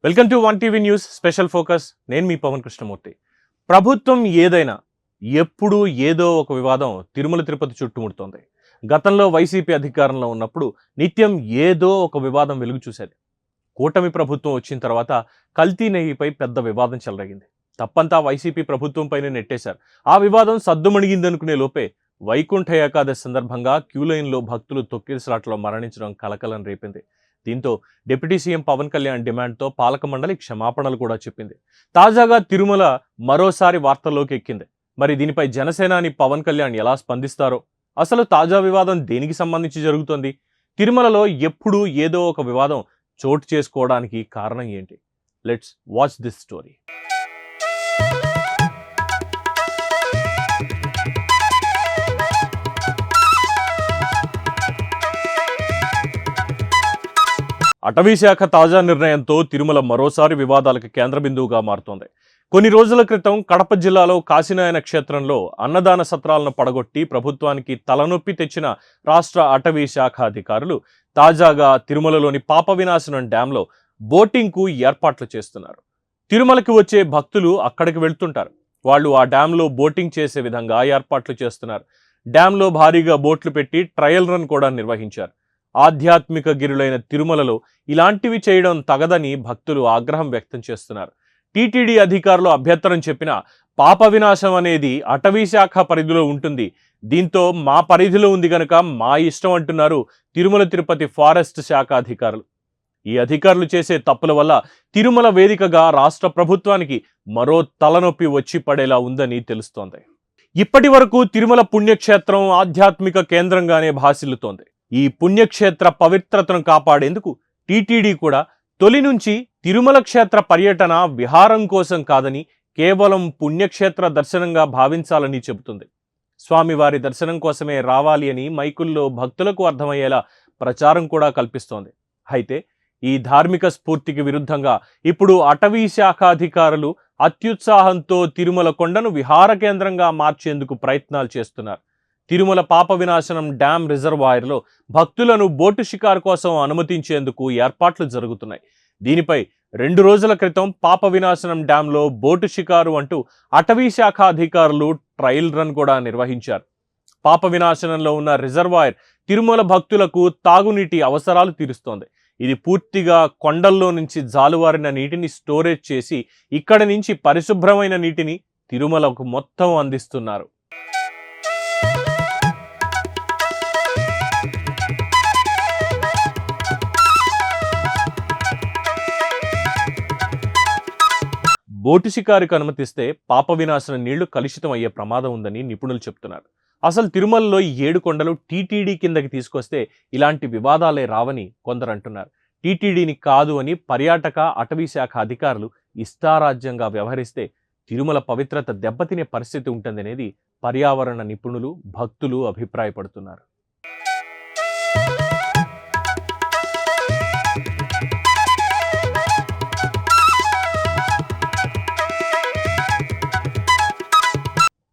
Welcome to one TV news special focus. నేను మీ పవన్ కృష్ణమూర్తి. ప్రభుత్వం ఏదైనా ఎప్పుడు ఏదో ఒక వివాదం తిరుమల తిరుపతి చుట్టుముడుతోంది. గతంలో వైసీపీ అధికారంలో ఉన్నప్పుడు నిత్యం ఏదో ఒక వివాదం వెలుగు చూసేది. కూటమి ప్రభుత్వం వచ్చిన తర్వాత కల్తీ నెయ్యిపై పెద్ద వివాదం చెలరేగింది. తప్పంతా వైసీపీ ప్రభుత్వం పైన నెట్టేశారు. ఆ వివాదం సద్దుమణిగిందనుకునే లోపే వైకుంఠ ఏకాదశి సందర్భంగా క్యూలైన్లో భక్తులు తొక్కిసలాటలో మరణించడం కలకలం రేపింది. దీంతో డిప్యూటీ సీఎం పవన్ కళ్యాణ్ డిమాండ్తో పాలక మండలి క్షమాపణలు కూడా చెప్పింది. తాజాగా తిరుమల మరోసారి వార్తల్లోకి ఎక్కింది. మరి దీనిపై జనసేనాని పవన్ కళ్యాణ్ ఎలా స్పందిస్తారో, అసలు తాజా వివాదం దేనికి సంబంధించి జరుగుతోంది, తిరుమలలో ఎప్పుడూ ఏదో ఒక వివాదం చోటు చేసుకోవడానికి కారణం ఏంటి? Let's watch this story. అటవీ శాఖ తాజా నిర్ణయంతో తిరుమల మరోసారి వివాదాలకు కేంద్ర బిందువుగా మారుతోంది. కొన్ని రోజుల క్రితం కడప జిల్లాలో కాశీనాయన క్షేత్రంలో అన్నదాన సత్రాలను పడగొట్టి ప్రభుత్వానికి తలనొప్పి తెచ్చిన రాష్ట్ర అటవీ శాఖ అధికారులు తాజాగా తిరుమలలోని పాప వినాశనం డ్యాంలో బోటింగ్కు ఏర్పాట్లు చేస్తున్నారు. తిరుమలకి వచ్చే భక్తులు అక్కడికి వెళ్తుంటారు. వాళ్ళు ఆ డ్యాంలో బోటింగ్ చేసే విధంగా ఏర్పాట్లు చేస్తున్నారు. డ్యాంలో భారీగా బోట్లు పెట్టి ట్రయల్ రన్ కూడా నిర్వహించారు. ఆధ్యాత్మిక గిరులైన తిరుమలలో ఇలాంటివి చేయడం తగదని భక్తులు ఆగ్రహం వ్యక్తం చేస్తున్నారు. టీటీడీ అధికారులు అభ్యంతరం చెప్పినా పాప వినాశం అనేది అటవీ శాఖ పరిధిలో ఉంటుంది, దీంతో మా పరిధిలో ఉంది గనక మా ఇష్టం అంటున్నారు తిరుమల తిరుపతి ఫారెస్ట్ శాఖ అధికారులు. ఈ అధికారులు చేసే తప్పుల వల్ల తిరుమల వేదికగా రాష్ట్ర ప్రభుత్వానికి మరో తలనొప్పి వచ్చి పడేలా ఉందని తెలుస్తోంది. ఇప్పటి వరకు తిరుమల పుణ్యక్షేత్రం ఆధ్యాత్మిక కేంద్రంగానే భాసిల్లుతోంది. ఈ పుణ్యక్షేత్ర పవిత్రతను కాపాడేందుకు టీటీడీ కూడా తొలి నుంచి తిరుమల క్షేత్ర పర్యటన విహారం కోసం కాదని కేవలం పుణ్యక్షేత్ర దర్శనంగా భావించాలని చెబుతుంది. స్వామివారి దర్శనం కోసమే రావాలి అని మైకుల్లో భక్తులకు అర్థమయ్యేలా ప్రచారం కూడా కల్పిస్తోంది. అయితే ఈ ధార్మిక స్ఫూర్తికి విరుద్ధంగా ఇప్పుడు అటవీ శాఖ అధికారులు అత్యుత్సాహంతో తిరుమల కొండను విహార కేంద్రంగా మార్చేందుకు ప్రయత్నాలు చేస్తున్నారు. తిరుమల పాప వినాశనం డ్యామ్ రిజర్వాయర్లో భక్తులను బోటు షికారు కోసం అనుమతించేందుకు ఏర్పాట్లు జరుగుతున్నాయి. దీనిపై 2 రోజుల క్రితం పాప వినాశనం డ్యాంలో బోటు షికారు అంటూ అటవీ శాఖ అధికారులు ట్రయల్ రన్ కూడా నిర్వహించారు. పాప వినాశనంలో ఉన్న రిజర్వాయర్ తిరుమల భక్తులకు తాగునీటి అవసరాలు తీరుస్తోంది. ఇది పూర్తిగా కొండల్లో నుంచి జాలువారిన నీటిని స్టోరేజ్ చేసి ఇక్కడి నుంచి పరిశుభ్రమైన నీటిని తిరుమలకు మొత్తం అందిస్తున్నారు. బోటు షికారుకు అనుమతిస్తే పాప వినాశన నీళ్లు కలుషితం అయ్యే ప్రమాదం ఉందని నిపుణులు చెప్తున్నారు. అసలు తిరుమలలో 7 కొండలు టీటీడీ కిందకి తీసుకొస్తే ఇలాంటి వివాదాలే రావని కొందరు అంటున్నారు. టీటీడీని కాదు అని పర్యాటక అటవీ శాఖ అధికారులు ఇష్టారాజ్యంగా వ్యవహరిస్తే తిరుమల పవిత్రత దెబ్బతినే పరిస్థితి ఉంటుందనేది పర్యావరణ నిపుణులు, భక్తులు అభిప్రాయపడుతున్నారు.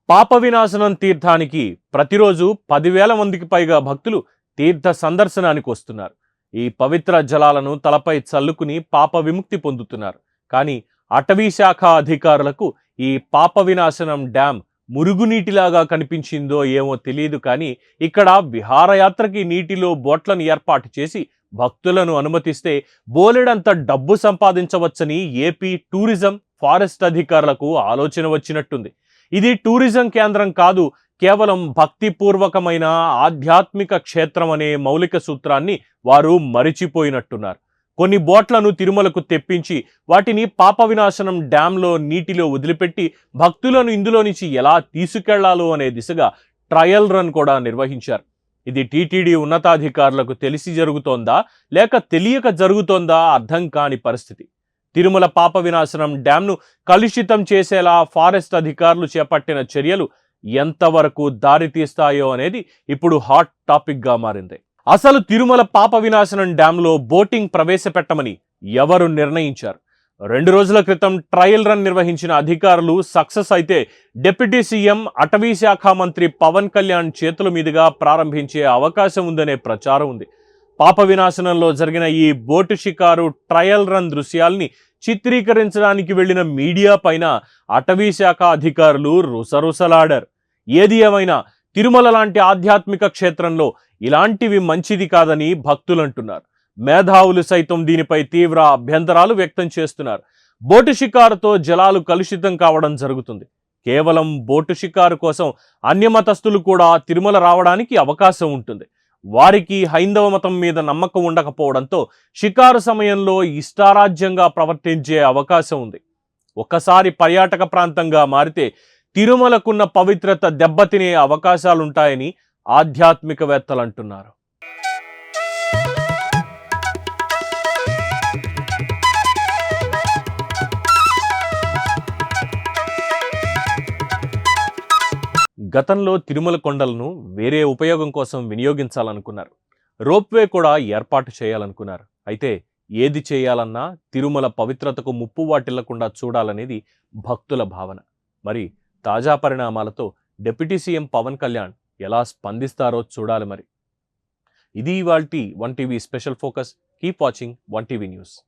పాప వినాశనం తీర్థానికి ప్రతిరోజు 10,000 మందికి పైగా భక్తులు తీర్థ సందర్శనానికి వస్తున్నారు. ఈ పవిత్ర జలాలను తలపై చల్లుకుని పాప విముక్తి పొందుతున్నారు. కానీ అటవీ శాఖ అధికారులకు ఈ పాప వినాశనం డ్యామ్ మురుగునీటిలాగా కనిపించిందో ఏమో తెలియదు, కానీ ఇక్కడ విహారయాత్రకి నీటిలో బోట్లను ఏర్పాటు చేసి భక్తులను అనుమతిస్తే బోలెడంత డబ్బు సంపాదించవచ్చని ఏపీ టూరిజం ఫారెస్ట్ అధికారులకు ఆలోచన వచ్చినట్టుంది. ఇది టూరిజం కేంద్రం కాదు, కేవలం భక్తిపూర్వకమైన ఆధ్యాత్మిక క్షేత్రం అనే మౌలిక సూత్రాన్ని వారు మరిచిపోయినట్టున్నారు. కొన్ని బోట్లను తిరుమలకు తెప్పించి వాటిని పాప వినాశనం డ్యాంలో నీటిలో వదిలిపెట్టి భక్తులను ఇందులో నుంచి ఎలా తీసుకెళ్లాలో అనే దిశగా ట్రయల్ రన్ కూడా నిర్వహించారు. ఇది టీటీడీ ఉన్నతాధికారులకు తెలిసి జరుగుతోందా లేక తెలియక జరుగుతోందా అర్థం కాని పరిస్థితి. తిరుమల పాప వినాశనం డ్యాంను కలుషితం చేసేలా ఫారెస్ట్ అధికారులు చేపట్టిన చర్యలు ఎంతవరకు దారితీస్తాయో అనేది ఇప్పుడు హాట్ టాపిక్గా మారింది. అసలు తిరుమల పాప వినాశనం డ్యాంలో బోటింగ్ ప్రవేశపెట్టమని ఎవరు నిర్ణయించారు? 2 రోజుల క్రితం ట్రయల్ రన్ నిర్వహించిన అధికారులు సక్సెస్ అయితే డిప్యూటీ సీఎం అటవీ శాఖ మంత్రి పవన్ కళ్యాణ్ చేతుల మీదుగా ప్రారంభించే అవకాశం ఉందనే ప్రచారం ఉంది. పాప వినాశనంలో జరిగిన ఈ బోటు షికారు ట్రయల్ రన్ దృశ్యాల్ని చిత్రీకరించడానికి వెళ్లిన మీడియా పైన అటవీ శాఖ అధికారులు రుసరుసలాడారు. ఏది ఏమైనా తిరుమల లాంటి ఆధ్యాత్మిక క్షేత్రంలో ఇలాంటివి మంచిది కాదని భక్తులంటున్నారు. మేధావులు సైతం దీనిపై తీవ్ర అభ్యంతరాలు వ్యక్తం చేస్తున్నారు. బోటు షికారుతో జలాలు కలుషితం కావడం జరుగుతుంది. కేవలం బోటు షికారు కోసం అన్యమతస్థులు కూడా తిరుమల రావడానికి అవకాశం ఉంటుంది. వారికి హైందవ మతం మీద నమ్మకం ఉండకపోవడంతో షికారు సమయంలో ఇష్టారాజ్యంగా ప్రవర్తించే అవకాశం ఉంది. ఒక్కసారి పర్యాటక ప్రాంతంగా మారితే తిరుమలకున్న పవిత్రత దెబ్బతినే అవకాశాలుంటాయని ఆధ్యాత్మికవేత్తలు అంటున్నారు. గతంలో తిరుమల కొండలను వేరే ఉపయోగం కోసం వినియోగించాలనుకున్నారు. రోప్వే కూడా ఏర్పాటు చేయాలనుకున్నారు. అయితే ఏది చేయాలన్నా తిరుమల పవిత్రతకు ముప్పు వాటిల్లకుండా చూడాలనేది భక్తుల భావన. మరి తాజా పరిణామాలతో డిప్యూటీ సీఎం పవన్ కళ్యాణ్ ఎలా స్పందిస్తారో చూడాలి. మరి ఇది ఇవాల్టి 1 TV special focus. Keep watching 1 TV news.